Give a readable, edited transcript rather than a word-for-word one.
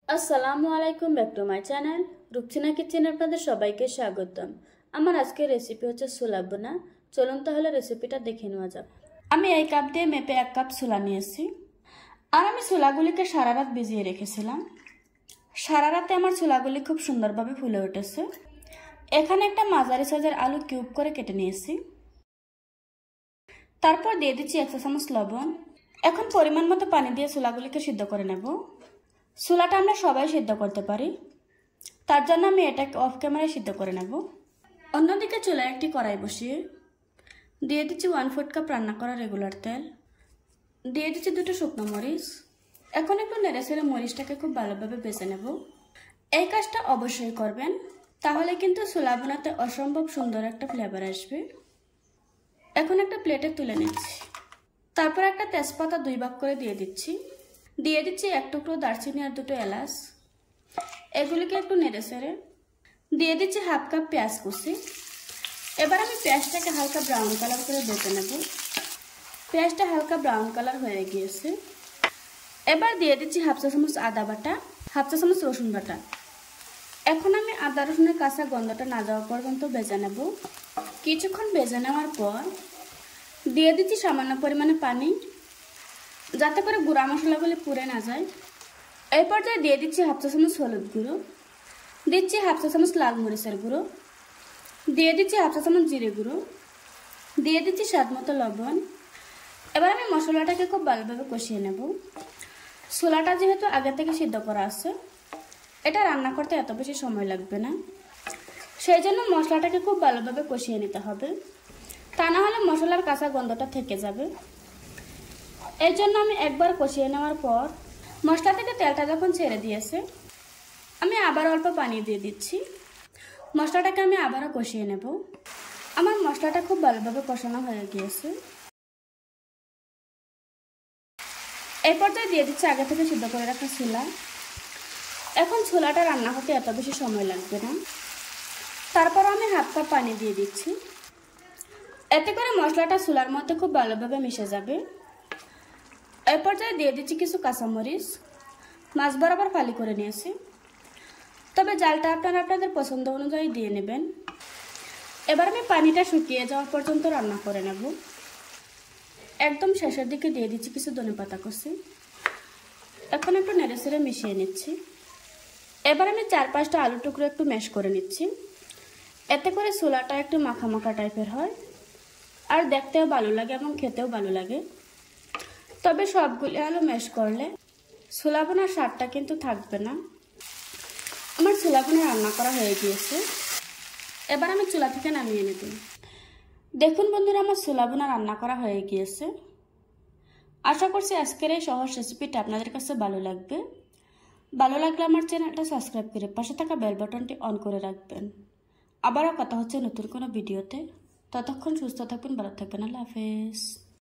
আসসালামু আলাইকুম, back to my channel রুকচিনা কিচেনে আপনাদের সবাইকে স্বাগতম। আমার আজকের রেসিপি হচ্ছে ছোলা বোনা। চলুন তাহলে রেসিপিটা দেখে নেওয়া যাক। আমি এই কাপ দিয়ে মেপে 1 কাপ ছোলা নিয়েছি, আর আমি ছোলাগুলিকে সারা রাত ভিজিয়ে রেখেছিলাম। সারা রাতে আমার ছোলাগুলি খুব সুন্দরভাবে ফুলে উঠেছে। এখানে একটা মাঝারি সাইজের আলু কিউব করে কেটে নিয়েছি। তারপর দিয়ে দিচ্ছি 1 চা চামচ লবণ। এখন পরিমাণ মতো পানি দিয়ে ছোলাগুলিকে সিদ্ধ করে নেব। ছোলাটা আমরা সবাই সিদ্ধ করতে পারি, তার জন্য আমি এটাকে অফ ক্যামেরায় সিদ্ধ করে নেব। অন্যদিকে চুলায় একটি কড়াই বসিয়ে দিয়ে দিচ্ছি 1/4 কাপ রান্না করা রেগুলার তেল, দিয়ে দিচ্ছি 2টো শুকনো মরিচ। এখন একটু নেড়েচেড়ে মরিচটাকে খুব ভালোভাবে ভেজে নেব। এই কাজটা অবশ্যই করবেন, তাহলে কিন্তু ছোলা বোনাতে অসম্ভব সুন্দর একটা ফ্লেভার আসবে। এখন একটা প্লেটে তুলে নিচ্ছি। তারপর একটা তেজপাতা 2 ভাগ করে দিয়ে দিচ্ছি। দিয়ে দিচ্ছি 1 টুকরো দারচিনি আর 2টো এলাচ। এগুলিকে একটু নেড়েচেড়ে দিয়ে দিচ্ছি 1/2 কাপ পেঁয়াজ কুচি। এবার আমি পেঁয়াজটাকে হালকা ব্রাউন কালার করে ভেজে নেব। পেঁয়াজটা হালকা ব্রাউন কালার হয়ে গিয়েছে। এবার দিয়ে দিচ্ছি 1/2 চা চামচ আদা বাটা, 1/2 চা চামচ রসুন বাটা। এখন আমি আদা রসুনের কাঁচা গন্ধটা না যাওয়া পর্যন্ত ভেজে নেব। কিছুক্ষণ ভেজে নেওয়ার পর দিয়ে দিচ্ছি সামান্য পরিমাণে পানি, যাতে করে গুঁড়া মশলাগুলি পুড়ে না যায়। এই পর্যায়ে দিয়ে দিচ্ছি 1/2 চা চামচ হলুদ গুঁড়ো, দিচ্ছি 1/2 চা চামচ লাল মরিচের গুঁড়ো, দিয়ে দিচ্ছি 1/2 চা চামচ জিরে গুঁড়ো, দিয়ে দিচ্ছি স্বাদ মতো লবণ। এবার আমি মশলাটাকে খুব ভালোভাবে কষিয়ে নেব। ছোলাটা যেহেতু আগে থেকে সিদ্ধ করা আছে, এটা রান্না করতে এত বেশি সময় লাগবে না, সেই জন্য মশলাটাকে খুব ভালোভাবে কষিয়ে নিতে হবে, তা না হলে মশলার কাঁচা গন্ধটা থেকে যাবে। এই জন্য আমি একবার কষিয়ে নেওয়ার পর মশলা থেকে তেলটা যখন ছেড়ে দিয়েছে, আমি আবার অল্প পানি দিয়ে দিচ্ছি। মশলাটাকে আমি আবারও কষিয়ে নেব। আমার মশলাটা খুব ভালোভাবে কষানো হয়ে গিয়েছে। এই পর্যায়ে দিয়ে দিচ্ছি আগে থেকে সিদ্ধ করে রাখা ছোলা। এখন ছোলাটা রান্না হতে এত বেশি সময় লাগবে না। তারপর আমি 1/2 কাপ পানি দিয়ে দিচ্ছি। এতে করে মশলাটা ছোলার মধ্যে খুব ভালোভাবে মিশে যাবে। এই পর্যায়ে দিয়ে দিচ্ছি কিছু কাঁচামরিচ, মাছ বরাবর ফালি করে নিয়েছি, তবে জালটা আপনারা আপনাদের পছন্দ অনুযায়ী দিয়ে নেবেন। এবার আমি পানিটা শুকিয়ে যাওয়া পর্যন্ত রান্না করে নেব। একদম শেষের দিকে দিয়ে দিচ্ছি কিছু ধনেপাতা কুচি। এখন একটু নেড়েচেড়ে মিশিয়ে নিচ্ছি। এবার আমি 4-5টা আলু টুকরো একটু ম্যাশ করে নিচ্ছি। এতে করে ছোলাটা একটু মাখা মাখা টাইপের হয়, আর দেখতেও ভালো লাগে এবং খেতেও ভালো লাগে। তবে সবগুলি আলু ম্যাশ করলে ছোলা বোনার স্বাদটা কিন্তু থাকবে না। আমার ছোলা বোনা রান্না করা হয়ে গিয়েছে। এবার আমি চুলা থেকে নামিয়ে নেব। দেখুন বন্ধুরা, আমার ছোলা বোনা রান্না করা হয়ে গিয়েছে। আশা করছি আজকের এই সহজ রেসিপিটা আপনাদের কাছে ভালো লাগবে। ভালো লাগলে আমার চ্যানেলটা সাবস্ক্রাইব করে পাশে থাকা বেল বাটনটি অন করে রাখবেন। আবারও কথা হচ্ছে নতুন কোনো ভিডিওতে। ততক্ষণ সুস্থ থাকবেন, ভালো থাকবেন। আল্লাহ হাফেজ।